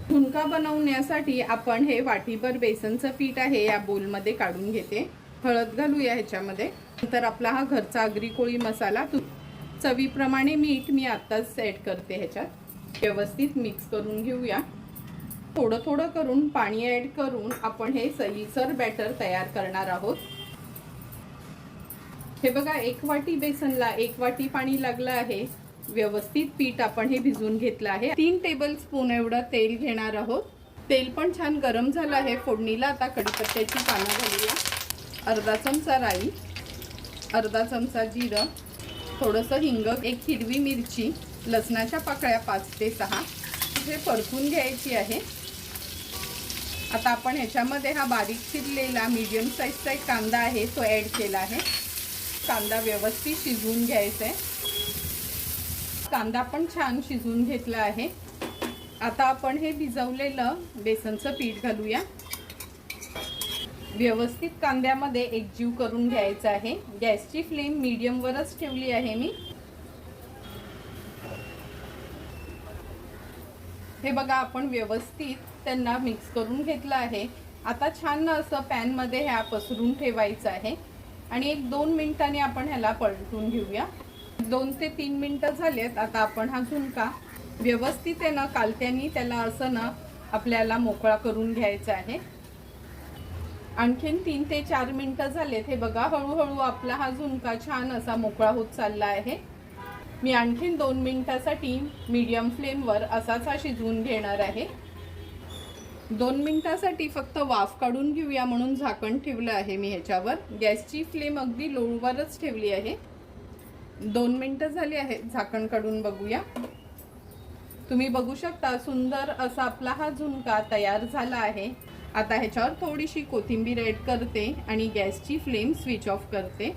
झुणका बनवण्यासाठी आपण हे वाटीभर बेसनचं पीठ आहे या बोलमध्ये काढून घेते। हळद घालूया ह्याच्यामध्ये। नंतर आपला हा घरचा आगरी कोळी मसाला, चवीप्रमाणे मीठ मी आत्ताच ॲड करते ह्याच्यात। व्यवस्थित मिक्स करून घेऊया। थोडं थोडं करून पाणी ॲड करून आपण हे सैलसर बॅटर तयार करणार आहोत। हे बघा, 1 वाटी बेसनला 1 वाटी पाणी लागलं आहे। व्यवस्थित पीठ आपण हे भिजवून घेतलं आहे। 3 टेबलस्पून एवढं तेल घेणार आहोत। तेल पण छान गरम झालं आहे। फोडणीला आता कढीपत्त्याची पानं घालूया। अर्धा चमचा राई, अर्धा चमचा जिरं, थोडंसं हिंग, 1 हिरवी मिरची, लसणाच्या पाकळ्या 5 ते 6 हे परतून घ्यायची आहे। आता आपण ह्याच्यामध्ये हा बारीक चिरलेला मीडियम साईजचा एक कांदा आहे तो ॲड केला आहे। कांदा व्यवस्थित शिजवून घ्यायचा आहे। कांदा पण छान शिजवून घेतला आहे। आता आपण हे भिजवलेलं बेसनचं पीठ घालूया। व्यवस्थित कांद्यामध्ये एकजीव करून घ्यायचं आहे। गॅसची फ्लेम मीडियमवरच ठेवली आहे मी। हे बघा, आपण व्यवस्थित त्यांना मिक्स करून घेतलं आहे। आता छान असं पॅनमध्ये ह्या पसरून ठेवायचं आहे आणि 1-2 मिनिटांनी आपण ह्याला पलटून घेऊया। 2 ते 3 मिनिटं झालेत। आता आपण हा झुणका व्यवस्थित आहे ना कालत्यानी त्याला असं ना आपल्याला मोकळा करून घ्यायचा आहे। आणखीन 3 ते 4 मिनिटं झालेत। हे बघा, हळूहळू आपला हा झुणका छान असा मोकळा होत चालला आहे। मी आणखीन 2 मिनिटासाठी मीडियम फ्लेमवर असाच हा शिजवून घेणार आहे। 2 मिनिटासाठी फक्त वाफ काढून घेऊया म्हणून झाकण ठेवलं आहे मी ह्याच्यावर। गॅसची फ्लेम अगदी लोवरच ठेवली आहे। 2 मिनिटं झाली आहेत, झाकण काढून बघूया। तुम्ही बघू शकता सुंदर असा आपला हा झुणका तयार झाला आहे। आता ह्याच्यावर थोडीशी कोथिंबीर ॲड करते आणि गॅसची फ्लेम स्विच ऑफ करते।